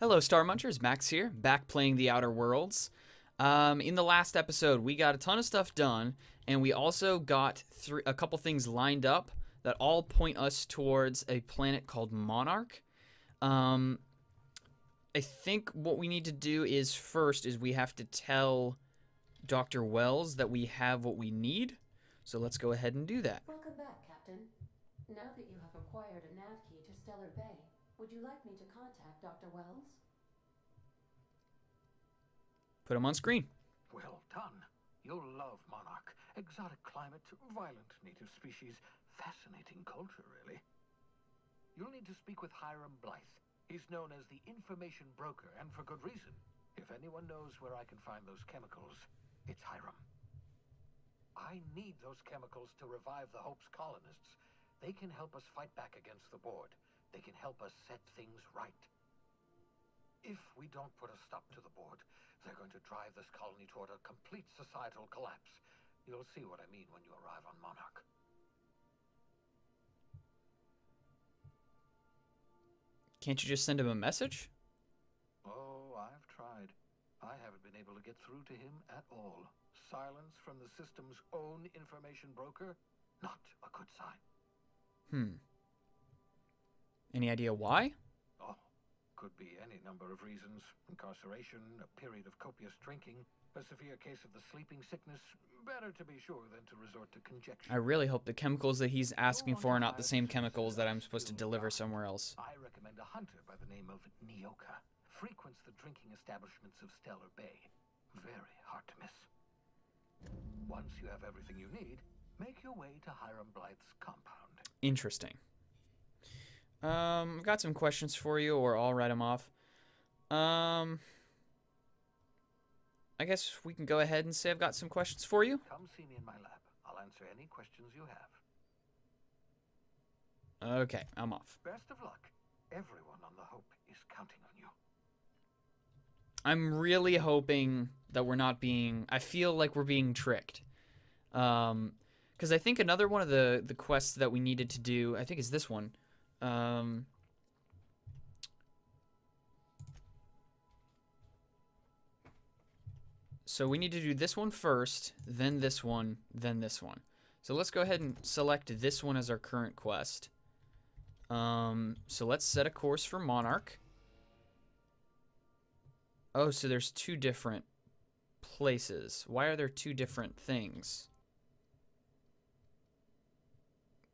Hello, StarMunchers. Max here, back playing The Outer Worlds. In the last episode, we got a ton of stuff done, and we also got a couple things lined up that all point us towards a planet called Monarch. I think what we need to do is first we have to tell Dr. Wells that we have what we need. So let's go ahead and do that. Welcome back, Captain. Now that you have acquired a nav key to Stellar Bay, would you like me to contact Dr. Wells? Put him on screen. Well done. You'll love Monarch. Exotic climate, violent native species, fascinating culture, really. You'll need to speak with Hiram Blythe. He's known as the information broker, and for good reason. If anyone knows where I can find those chemicals, it's Hiram. I need those chemicals to revive the Hope's colonists. They can help us fight back against the board. They can help us set things right. If we don't put a stop to the board, they're going to drive this colony toward a complete societal collapse. You'll see what I mean when you arrive on Monarch. Can't you just send him a message? Oh, I've tried. I haven't been able to get through to him at all. Silence from the system's own information broker? Not a good sign. Any idea why? Oh, could be any number of reasons. Incarceration, a period of copious drinking, a severe case of the sleeping sickness. Better to be sure than to resort to conjecture. I really hope the chemicals that he's asking for are not the same chemicals that I'm supposed to deliver somewhere else. I recommend a hunter by the name of Nyoka. Frequents the drinking establishments of Stellar Bay. Very hard to miss. Once you have everything you need, make your way to Hiram Blythe's compound. Interesting. I've got some questions for you, or I'll write them off. I guess we can go ahead and say I've got some questions for you. Come see me in my lab. I'll answer any questions you have. Okay, I'm off. Best of luck. Everyone on the Hope is counting on you. I'm really hoping that we're not being... I feel like we're being tricked. Because I think another one of the quests that we needed to do, I think is this one. So we need to do this one first, then this one, then this one. So let's go ahead and select this one as our current quest. So let's set a course for Monarch. Oh, so there's two different places. Why are there two different things?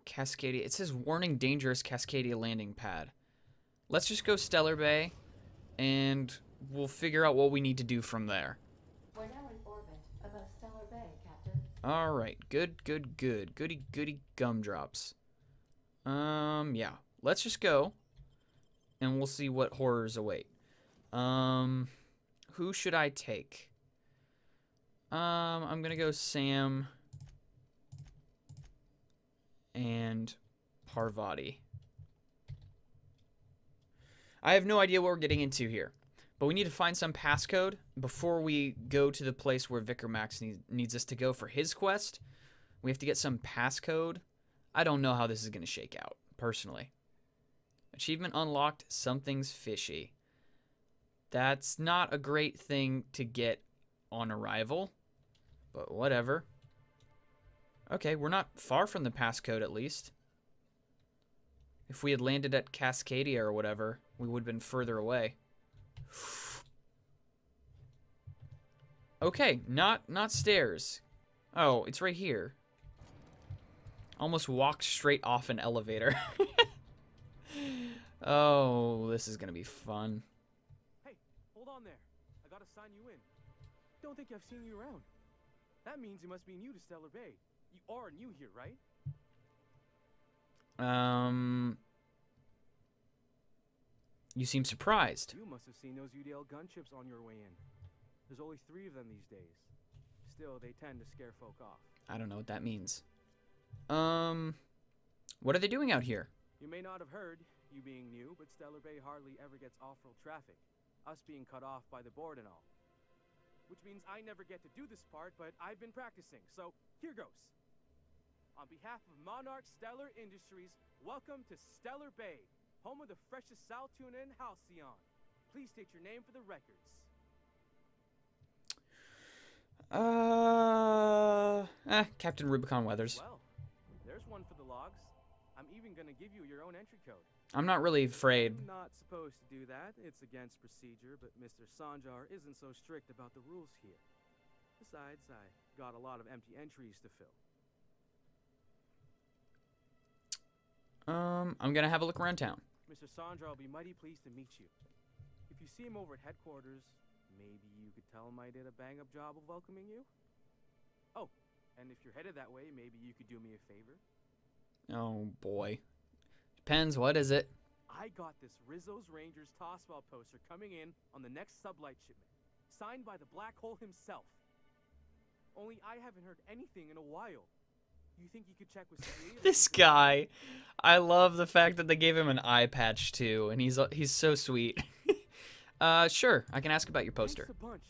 Cascadia. It says warning dangerous Cascadia landing pad. Let's just go Stellar Bay, and we'll figure out what we need to do from there. We're now in orbit above Stellar Bay, Captain. Alright, good. Goody gumdrops. Yeah. Let's just go, and we'll see what horrors await. Who should I take? I'm gonna go Sam and Parvati. I have no idea what we're getting into here, but we need to find some passcode before we go to the place where Vicar Max needs us to go for his quest. We have to get some passcode. I don't know how this is going to shake out, personally. Achievement unlocked, something's fishy. That's not a great thing to get on arrival, but whatever. Okay, we're not far from the passcode, at least. If we had landed at Cascadia or whatever, we would have been further away. Okay, not stairs. Oh, it's right here. Almost walked straight off an elevator. Oh, this is gonna be fun. Hey, hold on there. I gotta sign you in. Don't think I've seen you around. That means you must be new to Stellar Bay. You are new here, right? You seem surprised. You must have seen those UDL gunships on your way in. There's only 3 of them these days. Still, they tend to scare folk off. I don't know what that means. What are they doing out here? You may not have heard, you being new, but Stellar Bay hardly ever gets off-road traffic. Us being cut off by the board and all. Which means I never get to do this part, but I've been practicing, so here goes. On behalf of Monarch Stellar Industries, welcome to Stellar Bay, home of the freshest sal tuna and halcyon. Please state your name for the records. Captain Rubicon Weathers. Well, there's one for the logs. I'm even gonna give you your own entry code. I'm not really afraid. I'm not supposed to do that. It's against procedure, but Mr. Sanjar isn't so strict about the rules here. Besides, I got a lot of empty entries to fill. I'm gonna have a look around town. Mr. Sanjar will be mighty pleased to meet you. If you see him over at headquarters, maybe you could tell him I did a bang-up job of welcoming you? Oh, and if you're headed that way, maybe you could do me a favor? Oh, boy. Depends. What is it? I got this Rizzo's Rangers Tossball poster coming in on the next sublight shipment, signed by the Black Hole himself. Only I haven't heard anything in a while. You think you could check with Celia? This guy. I love the fact that they gave him an eye patch, too, and he's so sweet. Sure. I can ask about your poster. Thanks a bunch.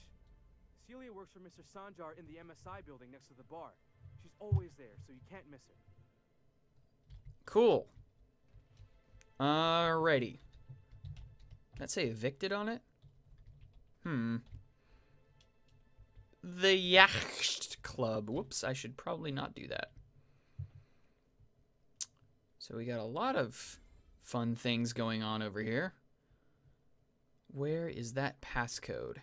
Celia works for Mr. Sanjar in the MSI building next to the bar. She's always there, so you can't miss her. Cool. Alrighty. That say evicted on it? The Yacht Club. Whoops, I should probably not do that. So we got a lot of fun things going on over here. Where is that passcode?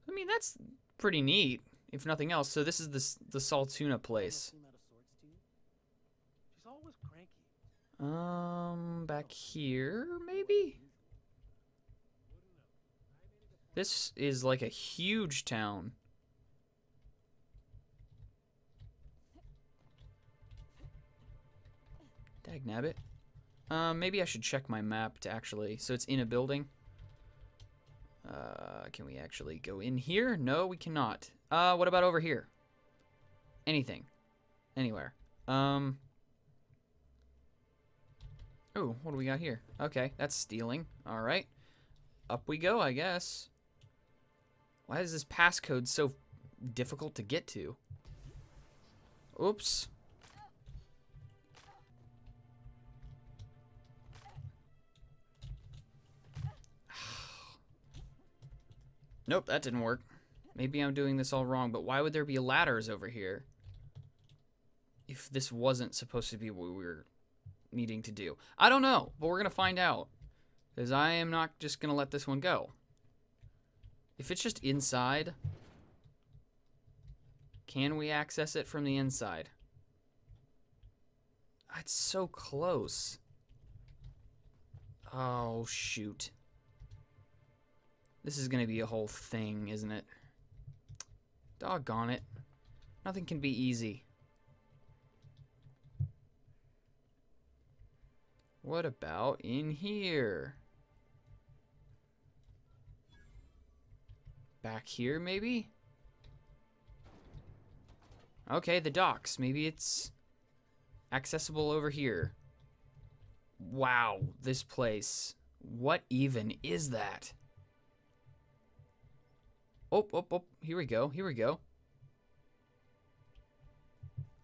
I mean, that's pretty neat, if nothing else. So this is the Saltuna place. She's always cranky. Back here, maybe? This is like a huge town. Dagnabbit. Maybe I should check my map to actually... So it's in a building. Can we actually go in here? No, we cannot. What about over here? Anything. Anywhere. Oh, what do we got here? Okay, that's stealing. Alright. Up we go, I guess. Why is this passcode so difficult to get to? Oops. Nope, that didn't work. Maybe I'm doing this all wrong, but why would there be ladders over here if this wasn't supposed to be what we were needing to do? I don't know, but we're going to find out, because I am not just going to let this one go. If it's just inside, can we access it from the inside? It's so close. Oh, shoot. This is going to be a whole thing, isn't it? Doggone it. Nothing can be easy. What about in here? Back here, maybe? Okay, the docks. Maybe it's accessible over here. Wow, this place. What even is that? Oh, oh, oh, here we go, here we go.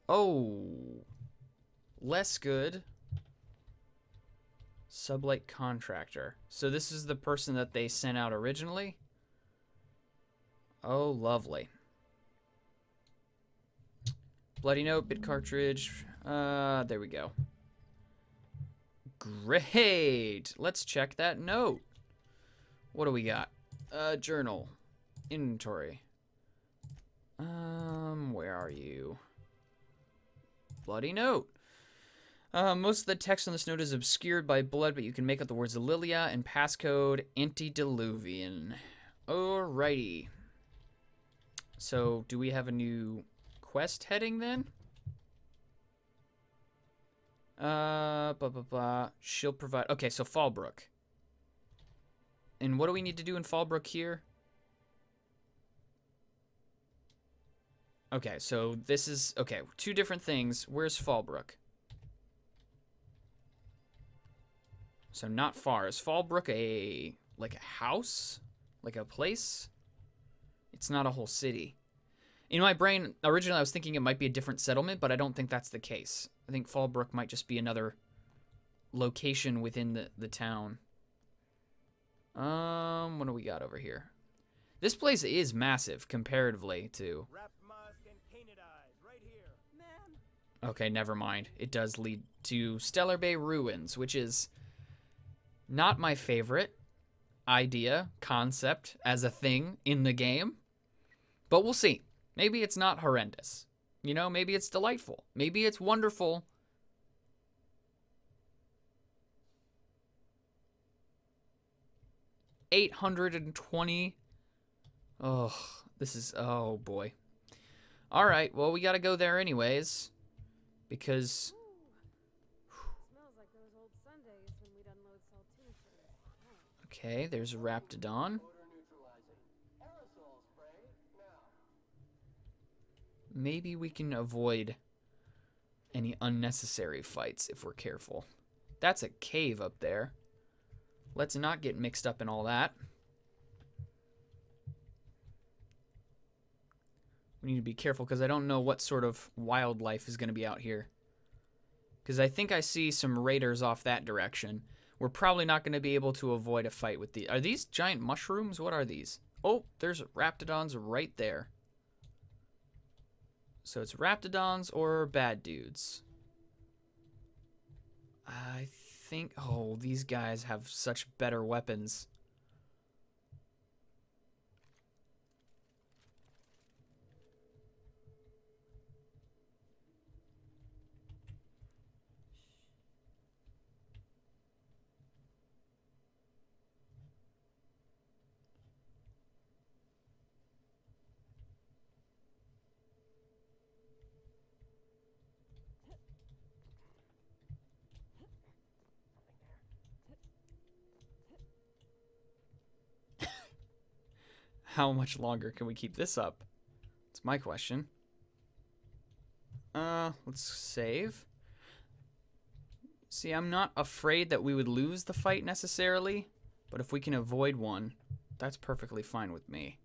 Oh, less good. Sublight contractor. So this is the person that they sent out originally? Oh, lovely. Bloody note, bit cartridge. There we go. Great. Let's check that note. What do we got? Journal. Inventory. Where are you? Bloody note. Most of the text on this note is obscured by blood, but you can make out the words Lilia and passcode Antediluvian. Alrighty. So, do we have a new quest heading then? Blah, blah, blah. She'll provide... Okay, so Fallbrook. And what do we need to do in Fallbrook here? Okay, so this is... Okay, two different things. Where's Fallbrook? So not far. Is Fallbrook a... like a house? Like a place? It's not a whole city. In my brain, originally I was thinking it might be a different settlement, but I don't think that's the case. I think Fallbrook might just be another location within the town. What do we got over here? This place is massive comparatively to... Okay, never mind. It does lead to Stellar Bay Ruins, which is not my favorite idea, concept, as a thing in the game. But we'll see. Maybe it's not horrendous. You know, maybe it's delightful. Maybe it's wonderful. $820. Oh, this is... Oh, boy. All right, well, we got to go there anyways. Because... Smells like those old Sundays when we'd unload saltines. Okay, there's a Raptidon. Maybe we can avoid any unnecessary fights if we're careful. That's a cave up there. Let's not get mixed up in all that. We need to be careful because I don't know what sort of wildlife is going to be out here. Because I think I see some raiders off that direction. We're probably not going to be able to avoid a fight with the... Are these giant mushrooms? What are these? Oh, there's Raptidons right there. So it's Raptidons or bad dudes. I think... Oh, these guys have such better weapons. How much longer can we keep this up? That's my question. Let's save. See, I'm not afraid that we would lose the fight necessarily, but if we can avoid one, that's perfectly fine with me.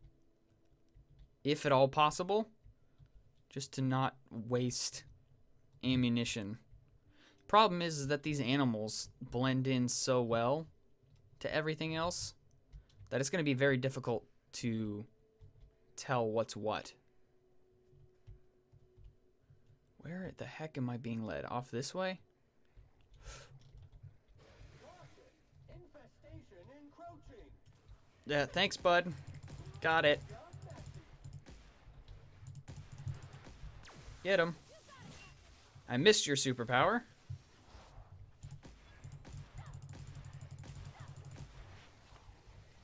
If at all possible, just to not waste ammunition. Problem is that these animals blend in so well to everything else that it's going to be very difficult to tell what's what. Where the heck am I being led? Off this way? Yeah, thanks, bud. Got it. Get him. I missed your superpower.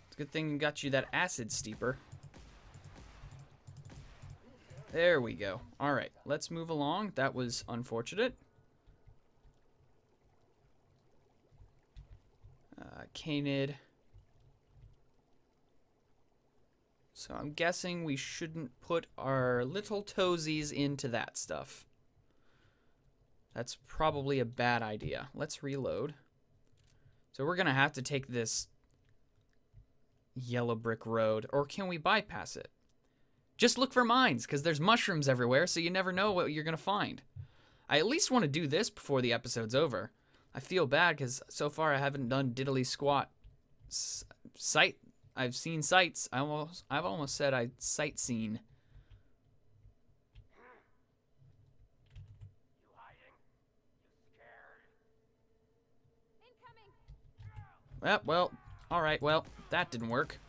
It's a good thing got you that acid steeper. There we go. Alright, let's move along. That was unfortunate. Canid. So I'm guessing we shouldn't put our little toesies into that stuff. That's probably a bad idea. Let's reload. So we're going to have to take this yellow brick road. Or can we bypass it? Just look for mines, because there's mushrooms everywhere, so you never know what you're going to find. I at least want to do this before the episode's over. I feel bad, because so far I haven't done diddly squat. I've seen sights. I've almost said I sight seen. You hiding? You scared? Incoming! Well, alright, well, that didn't work.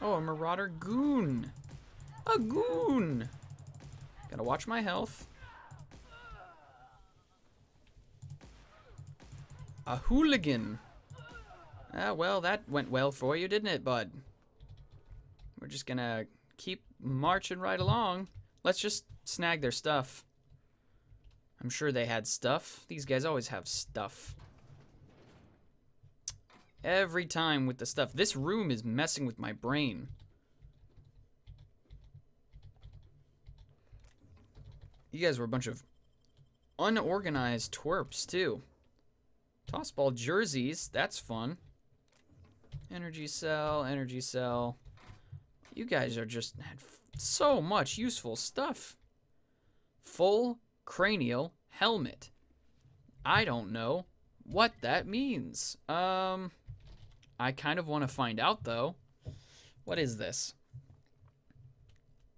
Oh, a marauder goon. A goon. Gotta watch my health. A hooligan. Ah, well, that went well for you, didn't it, bud? We're just gonna keep marching right along. Let's just snag their stuff. I'm sure they had stuff. These guys always have stuff. Every time with the stuff. This room is messing with my brain. You guys were a bunch of unorganized twerps, too. Tossball jerseys. That's fun. Energy cell, energy cell. You guys are just had so much useful stuff. Full cranial helmet. I don't know what that means. I kind of want to find out, though. What is this?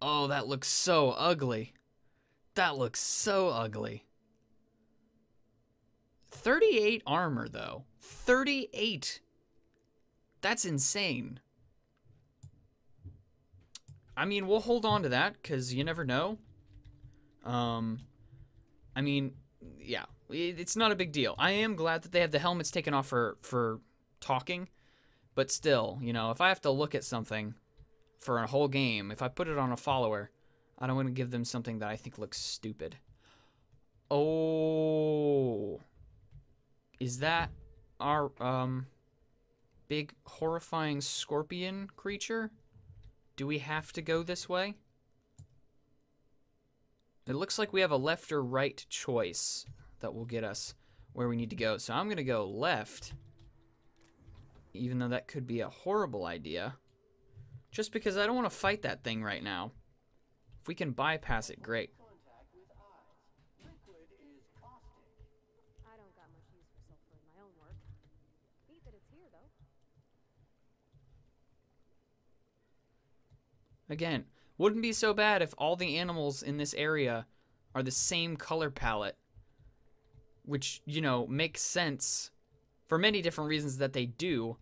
Oh, that looks so ugly. That looks so ugly. 38 armor, though. 38. That's insane. I mean, we'll hold on to that, because you never know. I mean, yeah, it's not a big deal. I am glad that they have the helmets taken off for talking, but still, you know, if I have to look at something for a whole game, if I put it on a follower, I don't want to give them something that I think looks stupid. Oh, is that our big horrifying scorpion creature? Do we have to go this way? It looks like we have a left or right choice that will get us where we need to go. So I'm going to go left, even though that could be a horrible idea, just because I don't want to fight that thing right now. If we can bypass it, great. I don't got much use for sulfur in my own work. Neat that it's here, though. Again, wouldn't be so bad if all the animals in this area are the same color palette, which, you know, makes sense for many different reasons that they do,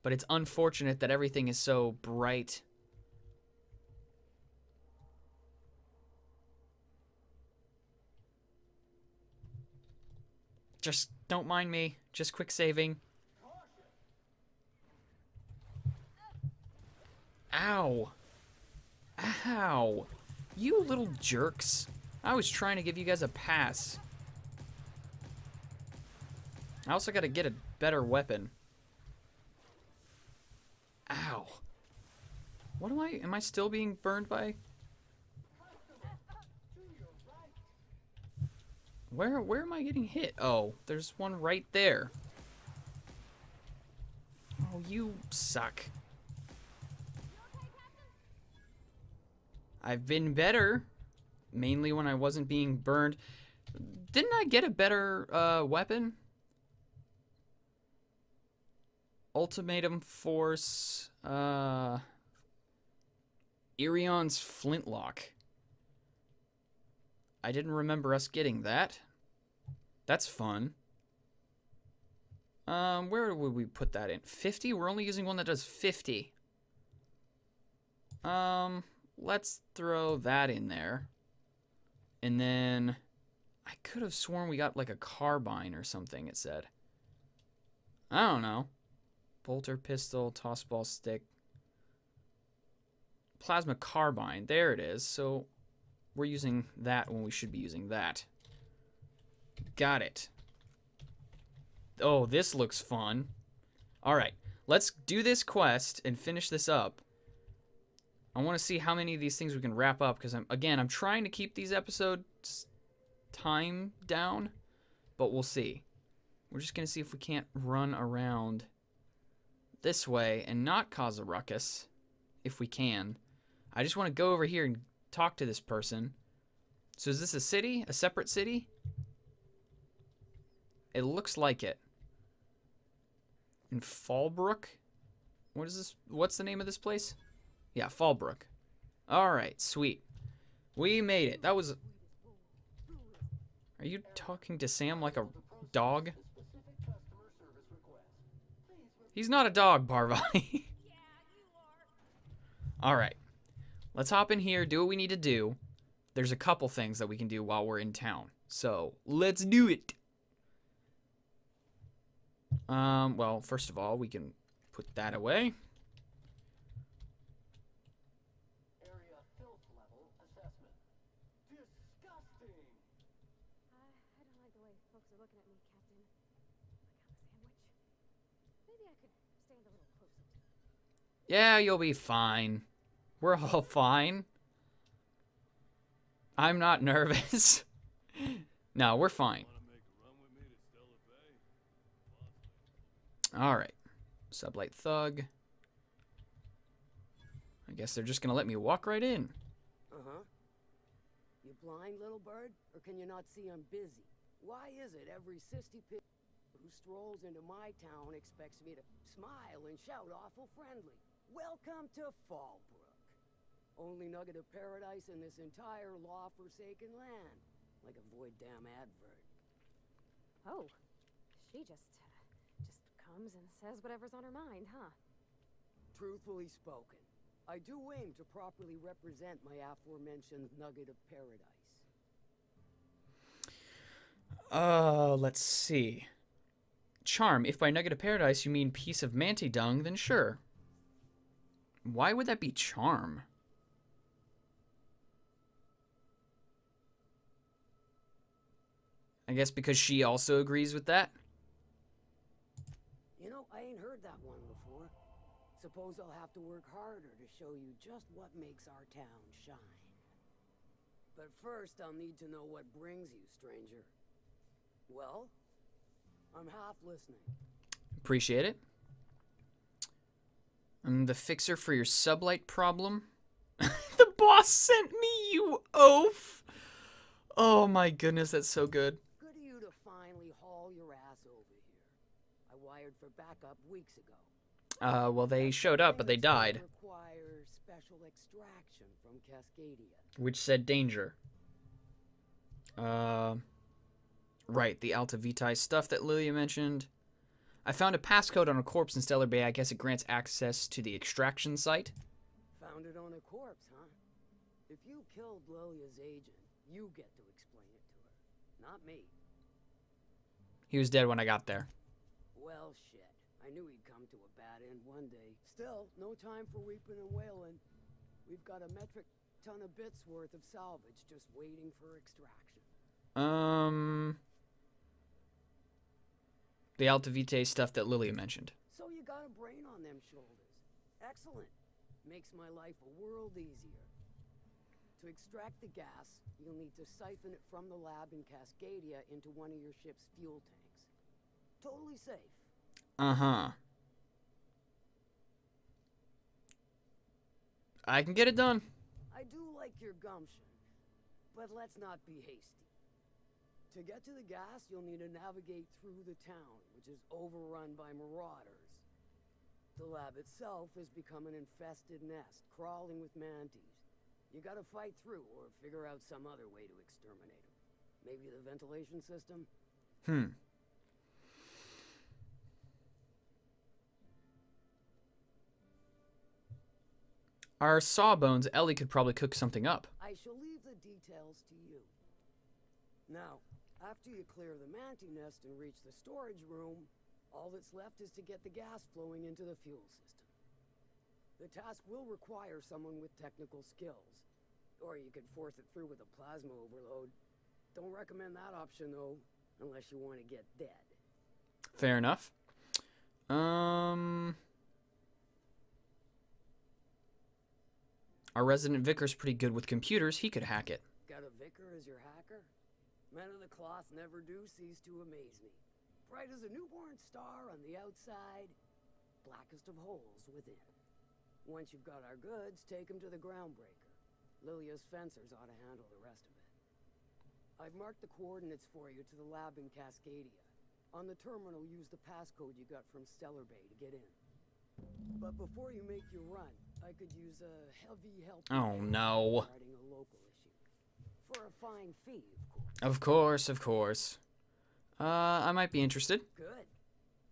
but it's unfortunate that everything is so bright. Just don't mind me. Just quick saving. Ow. Ow. You little jerks. I was trying to give you guys a pass. I also got to get a better weapon. Ow. What am I still being burned by? Where am I getting hit? Oh, there's one right there. Oh, you suck. I've been better, mainly when I wasn't being burned. Didn't I get a better weapon? Ultimatum Force, Irion's Flintlock. I didn't remember us getting that. That's fun. Where would we put that in? 50? We're only using one that does 50. Let's throw that in there. And then I could have sworn we got like a carbine or something, it said. I don't know. Bolter pistol, tossball stick. Plasma carbine. There it is. So we're using that when we should be using that. Got it. Oh, this looks fun. Alright, let's do this quest and finish this up. I want to see how many of these things we can wrap up, because I'm trying to keep these episodes time down, but we'll see. We're just going to see if we can't run around this way and not cause a ruckus, if we can. I just want to go over here and talk to this person. So is this a city? A separate city? It looks like it. In Fallbrook? What is this? What's the name of this place? Yeah, Fallbrook. Alright, sweet. We made it. That was... Are you talking to Sam like a dog? He's not a dog, Parvati. Alright. Let's hop in here, do what we need to do. There's a couple things that we can do while we're in town. So, let's do it. Well, first of all, we can put that away. Area FILTH-LEVEL assessment. Disgusting! I don't like the way folks are looking at me, Captain. Like I'm a sandwich. Maybe I could stand a little closer to them. Yeah, you'll be fine. We're all fine. I'm not nervous. No, we're fine. Alright. Sublight Thug. I guess they're just gonna let me walk right in. Uh-huh. You blind, little bird? Or can you not see I'm busy? Why is it every sissy pig who strolls into my town expects me to smile and shout awful friendly? Welcome to Fallbrook. Only nugget of paradise in this entire law-forsaken land. Like a void damn advert. Oh, she just comes and says whatever's on her mind, huh? Truthfully spoken, I do aim to properly represent my aforementioned nugget of paradise. Let's see. Charm. If by nugget of paradise you mean piece of manti dung, then sure. Why would that be charm? I guess because she also agrees with that? You know, I ain't heard that one before. Suppose I'll have to work harder to show you just what makes our town shine. But first, I'll need to know what brings you, stranger. Well, I'm half listening. Appreciate it. I'm the fixer for your sublight problem. The boss sent me, you oaf! Oh my goodness, that's so good. Good of you to finally haul your ass over here. I wired for backup weeks ago. Well, they showed up, but they died. Requires special extraction from Cascadia. Which said danger. Right, the Alta Vitae stuff that Lilia mentioned. I found a passcode on a corpse in Stellar Bay. I guess it grants access to the extraction site. Found it on a corpse, huh? If you killed Lilia's agent, you get to explain it to her, not me. He was dead when I got there. Well, shit. I knew he'd come to a bad end one day. Still, no time for weeping and wailing. We've got a metric ton of bits worth of salvage just waiting for extraction. The Alta Vitae stuff that Lilia mentioned. So you got a brain on them shoulders. Excellent. Makes my life a world easier. To extract the gas, you'll need to siphon it from the lab in Cascadia into one of your ship's fuel tanks. Totally safe. Uh-huh. I can get it done. I do like your gumption, but let's not be hasty. To get to the gas, you'll need to navigate through the town, which is overrun by marauders. The lab itself has become an infested nest, crawling with mantis. You gotta fight through, or figure out some other way to exterminate them. Maybe the ventilation system? Our sawbones, Ellie could probably cook something up. I shall leave the details to you. Now, after you clear the manti nest and reach the storage room, all that's left is to get the gas flowing into the fuel system. The task will require someone with technical skills, or you could force it through with a plasma overload. Don't recommend that option, though, unless you want to get dead. Fair enough. Our resident vicar's pretty good with computers. He could hack it. Got a vicar as your hacker? Men of the cloth never do cease to amaze me. Bright as a newborn star on the outside, blackest of holes within. Once you've got our goods, take them to the groundbreaker. Lilia's fencers ought to handle the rest of it. I've marked the coordinates for you to the lab in Cascadia. On the terminal, use the passcode you got from Stellar Bay to get in. But before you make your run, I could use a heavy help. Oh no. Regarding a local issue. For a fine fee, of course. Of course, of course. I might be interested. Good.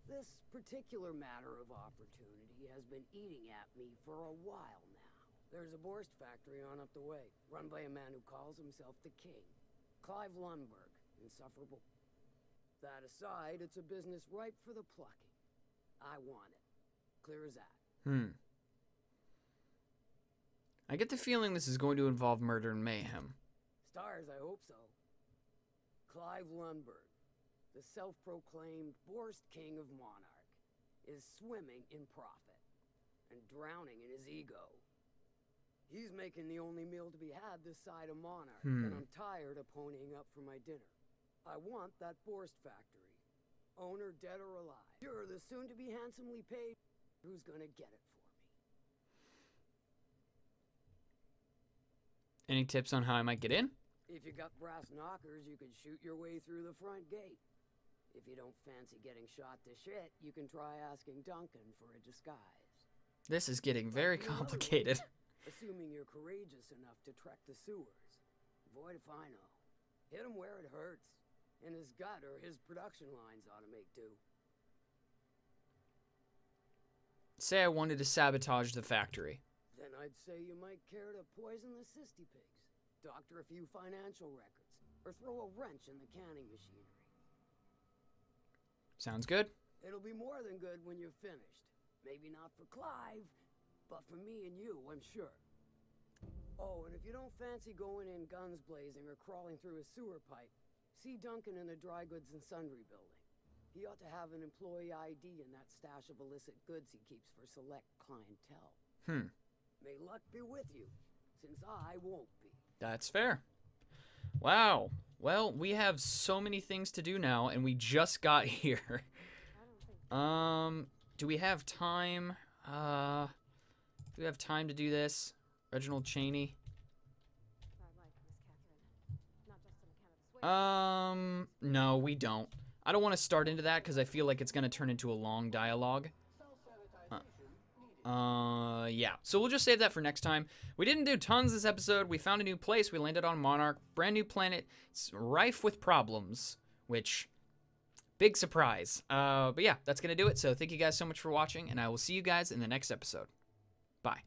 This particular matter of opportunity has been eating at me for a while now. There's a Borst factory on up the way, run by a man who calls himself the King. Clive Lundberg, insufferable. That aside, it's a business ripe for the plucking. I want it. Clear as that. I get the feeling this is going to involve murder and mayhem. Stars, I hope so. Clive Lundberg, the self-proclaimed Borst King of Monarch, is swimming in profit and drowning in his ego. He's making the only meal to be had this side of Monarch, and I'm tired of ponying up for my dinner. I want that Borst factory, owner dead or alive. You're the soon-to-be handsomely paid who's gonna get it for me. Any tips on how I might get in? If you got brass knockers, you could shoot your way through the front gate. If you don't fancy getting shot to shit, you can try asking Duncan for a disguise. This is getting very complicated. Assuming you're courageous enough to trek the sewers. Boy, if I know. Hit him where it hurts. In his gut, or his production lines ought to make do. Say I wanted to sabotage the factory. Then I'd say you might care to poison the cysty pigs, doctor a few financial records, or throw a wrench in the canning machinery. Sounds good. It'll be more than good when you're finished. Maybe not for Clive, but for me and you, I'm sure. Oh, and if you don't fancy going in guns blazing or crawling through a sewer pipe, see Duncan in the dry goods and sundry building. He ought to have an employee ID in that stash of illicit goods he keeps for select clientele. May luck be with you, since I won't be. That's fair. Wow. Well, we have so many things to do now, and we just got here. Do we have time? Do we have time to do this? Reginald Cheney. No, we don't. I don't want to start into that because I feel like it's going to turn into a long dialogue. Yeah. So we'll just save that for next time. We didn't do tons this episode. We found a new place. We landed on Monarch. Brand new planet. It's rife with problems, which... big surprise. But yeah, that's going to do it. So thank you guys so much for watching, and I will see you guys in the next episode. Bye.